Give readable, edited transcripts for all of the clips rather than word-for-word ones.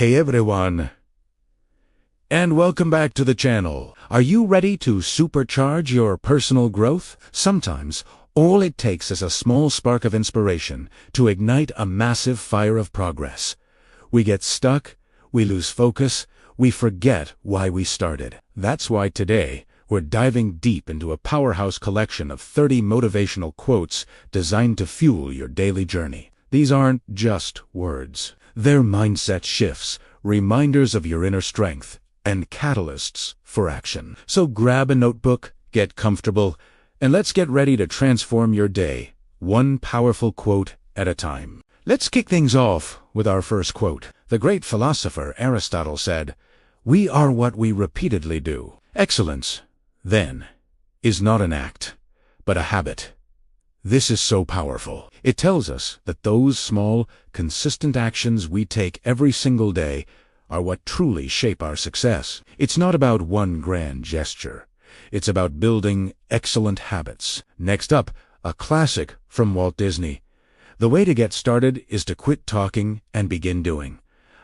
Hey everyone, and welcome back to the channel. Are you ready to supercharge your personal growth? Sometimes, all it takes is a small spark of inspiration to ignite a massive fire of progress. We get stuck, we lose focus, we forget why we started. That's why today, we're diving deep into a powerhouse collection of 30 motivational quotes designed to fuel your daily journey. These aren't just words. They're mindset shifts, reminders of your inner strength, and catalysts for action. So grab a notebook, get comfortable, and let's get ready to transform your day, one powerful quote at a time. Let's kick things off with our first quote. The great philosopher Aristotle said, "We are what we repeatedly do." Excellence, then, is not an act, but a habit. This is so powerful. It tells us that those small, consistent actions we take every single day are what truly shape our success. It's not about one grand gesture. It's about building excellent habits. Next up, a classic from Walt Disney. The way to get started is to quit talking and begin doing.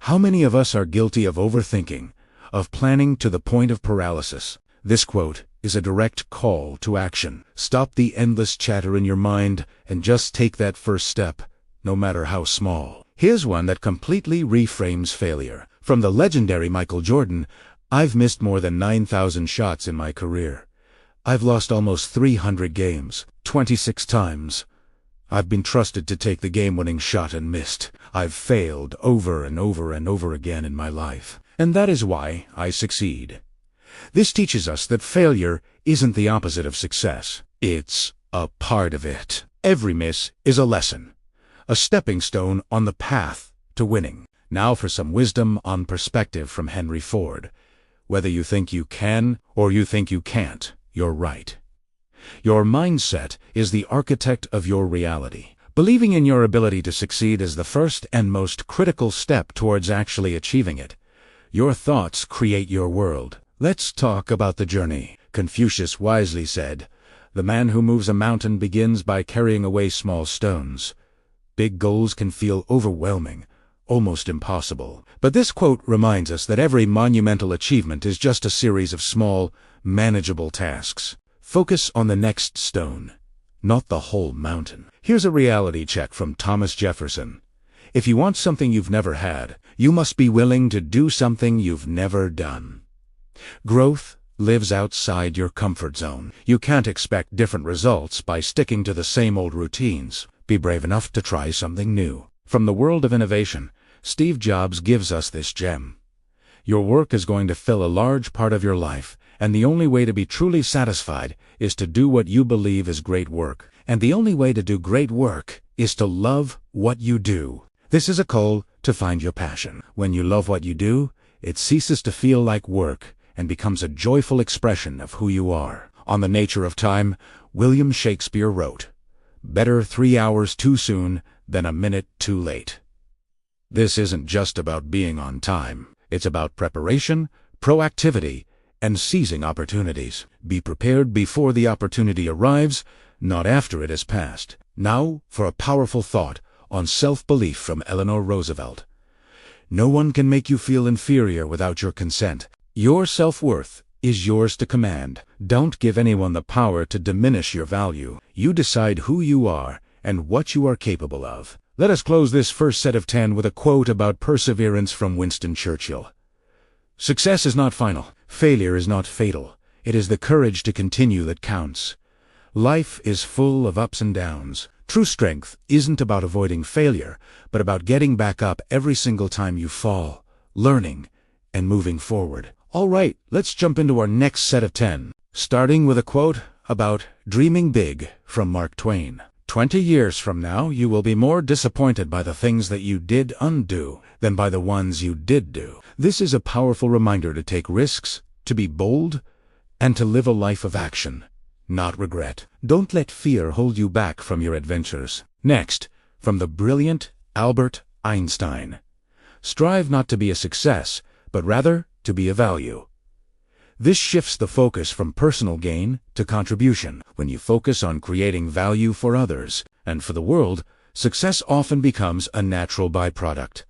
How many of us are guilty of overthinking, of planning to the point of paralysis? This quote is a direct call to action. Stop the endless chatter in your mind and just take that first step, no matter how small. Here's one that completely reframes failure. From the legendary Michael Jordan, "I've missed more than 9,000 shots in my career. I've lost almost 300 games, 26 times. I've been trusted to take the game-winning shot and missed. I've failed over and over and over again in my life. And that is why I succeed." This teaches us that failure isn't the opposite of success. It's a part of it. Every miss is a lesson, a stepping stone on the path to winning. Now for some wisdom on perspective from Henry Ford. Whether you think you can or you think you can't, you're right. Your mindset is the architect of your reality. Believing in your ability to succeed is the first and most critical step towards actually achieving it. Your thoughts create your world. Let's talk about the journey. Confucius wisely said, "The man who moves a mountain begins by carrying away small stones." Big goals can feel overwhelming, almost impossible. But this quote reminds us that every monumental achievement is just a series of small, manageable tasks. Focus on the next stone, not the whole mountain. Here's a reality check from Thomas Jefferson. If you want something you've never had, you must be willing to do something you've never done. Growth lives outside your comfort zone. You can't expect different results by sticking to the same old routines. Be brave enough to try something new. From the world of innovation, Steve Jobs gives us this gem. Your work is going to fill a large part of your life, and the only way to be truly satisfied is to do what you believe is great work. And the only way to do great work is to love what you do. This is a call to find your passion. When you love what you do, it ceases to feel like work and becomes a joyful expression of who you are. On the nature of time, William Shakespeare wrote, "Better 3 hours too soon than a minute too late." This isn't just about being on time. It's about preparation, proactivity, and seizing opportunities. Be prepared before the opportunity arrives, not after it has passed. Now for a powerful thought on self-belief from Eleanor Roosevelt. No one can make you feel inferior without your consent. Your self-worth is yours to command. Don't give anyone the power to diminish your value. You decide who you are and what you are capable of. Let us close this first set of 10 with a quote about perseverance from Winston Churchill. "Success is not final. Failure is not fatal. It is the courage to continue that counts. Life is full of ups and downs. True strength isn't about avoiding failure, but about getting back up every single time you fall, learning, and moving forward." All right, let's jump into our next set of 10, starting with a quote about dreaming big from Mark Twain. 20 years from now, you will be more disappointed by the things that you did undo than by the ones you did do. This is a powerful reminder to take risks, to be bold, and to live a life of action, not regret. Don't let fear hold you back from your adventures. Next, from the brilliant Albert Einstein. "Strive not to be a success, but rather to be a value." This shifts the focus from personal gain to contribution. When you focus on creating value for others and for the world, success often becomes a natural byproduct.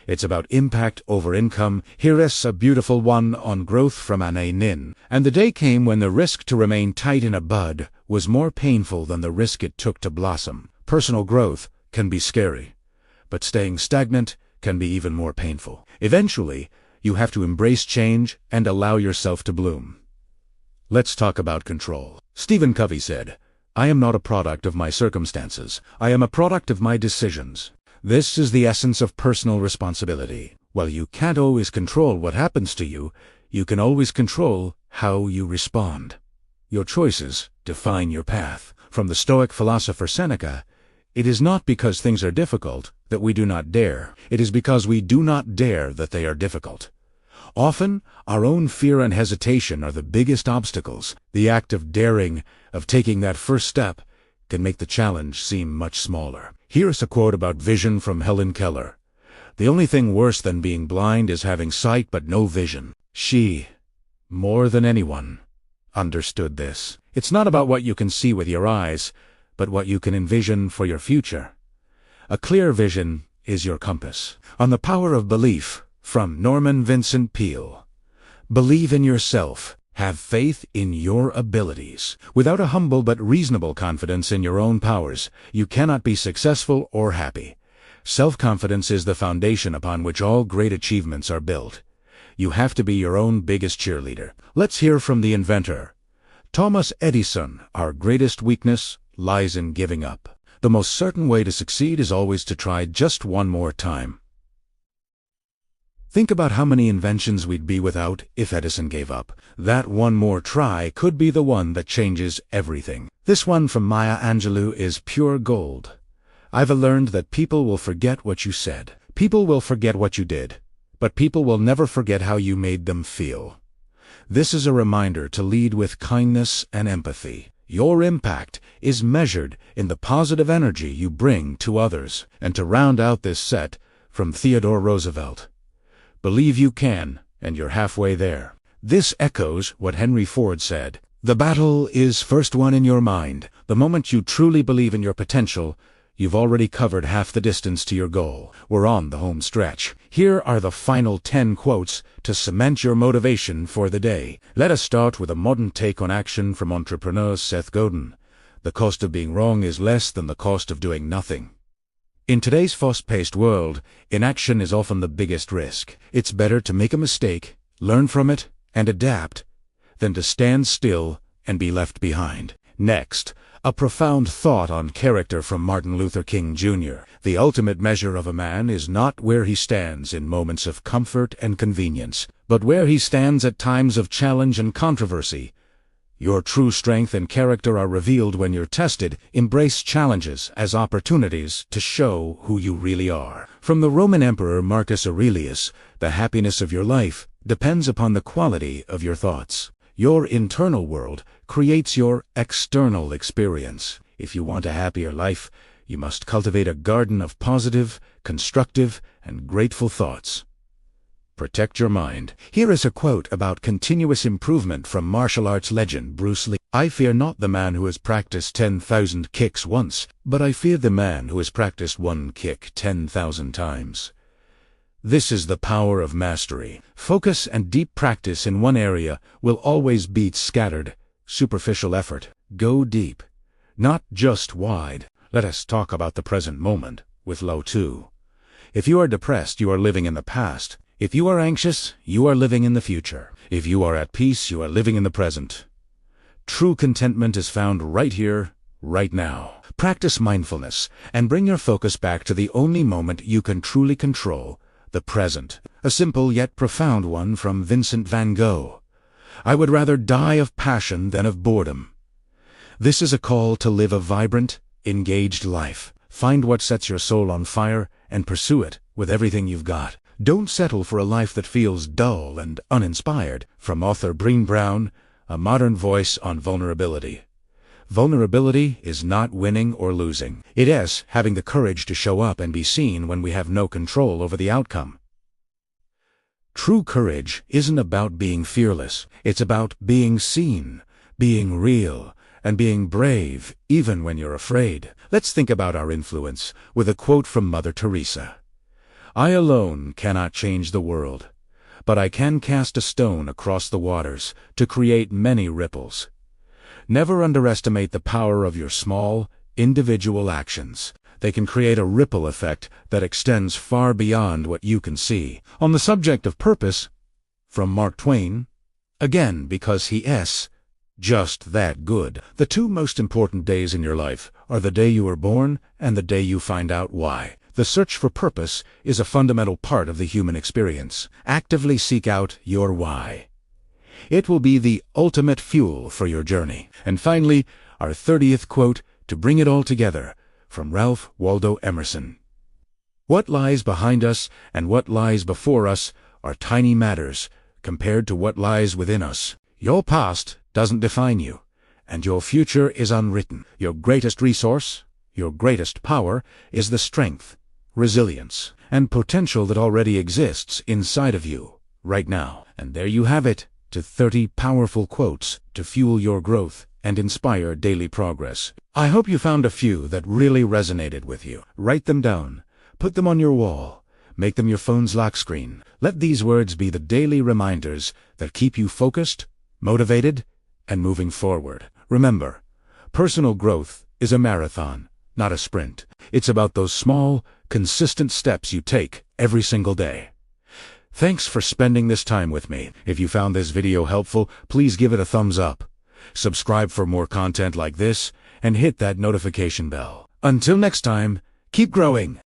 It's about impact over income. Here is a beautiful one on growth from Anne Nin. And the day came when the risk to remain tight in a bud was more painful than the risk it took to blossom. Personal growth can be scary, but staying stagnant can be even more painful. Eventually, you have to embrace change and allow yourself to bloom. Let's talk about control. Stephen Covey said, "I am not a product of my circumstances. I am a product of my decisions." This is the essence of personal responsibility. While you can't always control what happens to you, you can always control how you respond. Your choices define your path. From the Stoic philosopher Seneca, it is not because things are difficult that we do not dare. It is because we do not dare that they are difficult. Often, our own fear and hesitation are the biggest obstacles. The act of daring, of taking that first step, can make the challenge seem much smaller. Here's a quote about vision from Helen Keller. "The only thing worse than being blind is having sight but no vision." She, more than anyone, understood this. It's not about what you can see with your eyes, but what you can envision for your future. A clear vision is your compass. On the power of belief, from Norman Vincent Peale. Believe in yourself. Have faith in your abilities. Without a humble but reasonable confidence in your own powers, you cannot be successful or happy. Self-confidence is the foundation upon which all great achievements are built. You have to be your own biggest cheerleader. Let's hear from the inventor. Thomas Edison, "Our greatest weakness lies in giving up. The most certain way to succeed is always to try just one more time." Think about how many inventions we'd be without if Edison gave up. That one more try could be the one that changes everything. This one from Maya Angelou is pure gold. "I've learned that people will forget what you said. People will forget what you did. But people will never forget how you made them feel." This is a reminder to lead with kindness and empathy. Your impact is measured in the positive energy you bring to others. And to round out this set, from Theodore Roosevelt, "Believe you can, and you're halfway there." This echoes what Henry Ford said. The battle is first won in your mind. The moment you truly believe in your potential, you've already covered half the distance to your goal. We're on the home stretch. Here are the final 10 quotes to cement your motivation for the day. Let us start with a modern take on action from entrepreneur Seth Godin. "The cost of being wrong is less than the cost of doing nothing." In today's fast-paced world, inaction is often the biggest risk. It's better to make a mistake, learn from it, and adapt, than to stand still and be left behind. Next, a profound thought on character from Martin Luther King Jr. "The ultimate measure of a man is not where he stands in moments of comfort and convenience, but where he stands at times of challenge and controversy. Your true strength and character are revealed when you're tested. Embrace challenges as opportunities to show who you really are." From the Roman Emperor Marcus Aurelius, "The happiness of your life depends upon the quality of your thoughts." Your internal world creates your external experience. If you want a happier life, you must cultivate a garden of positive, constructive, and grateful thoughts. Protect your mind. Here is a quote about continuous improvement from martial arts legend Bruce Lee. "I fear not the man who has practiced 10,000 kicks once, but I fear the man who has practiced one kick 10,000 times." This is the power of mastery. Focus and deep practice in one area will always beat scattered, superficial effort. Go deep, not just wide. Let us talk about the present moment with Lao Tzu. "If you are depressed, you are living in the past. If you are anxious, you are living in the future. If you are at peace, you are living in the present. True contentment is found right here, right now." Practice mindfulness and bring your focus back to the only moment you can truly control, the present. A simple yet profound one from Vincent van Gogh. "I would rather die of passion than of boredom." This is a call to live a vibrant, engaged life. Find what sets your soul on fire and pursue it with everything you've got. Don't settle for a life that feels dull and uninspired. From author Brené Brown, a modern voice on vulnerability. Vulnerability is not winning or losing. It is having the courage to show up and be seen when we have no control over the outcome. True courage isn't about being fearless. It's about being seen, being real, and being brave even when you're afraid. Let's think about our influence with a quote from Mother Teresa. I alone cannot change the world, but I can cast a stone across the waters to create many ripples. Never underestimate the power of your small, individual actions. They can create a ripple effect that extends far beyond what you can see. On the subject of purpose, from Mark Twain, again because he's just that good. The two most important days in your life are the day you were born and the day you find out why. The search for purpose is a fundamental part of the human experience. Actively seek out your why. It will be the ultimate fuel for your journey. And finally, our 30th quote to bring it all together, from Ralph Waldo Emerson. What lies behind us and what lies before us are tiny matters compared to what lies within us. Your past doesn't define you, and your future is unwritten. Your greatest resource, your greatest power, is the strength, resilience, and potential that already exists inside of you right now. And there you have it, to 30 powerful quotes to fuel your growth and inspire daily progress. I hope you found a few that really resonated with you. Write them down, put them on your wall, make them your phone's lock screen. Let these words be the daily reminders that keep you focused, motivated, and moving forward. Remember, personal growth is a marathon, not a sprint. It's about those small, consistent steps you take every single day. Thanks for spending this time with me. If you found this video helpful, please give it a thumbs up. Subscribe for more content like this, and hit that notification bell. Until next time, keep growing.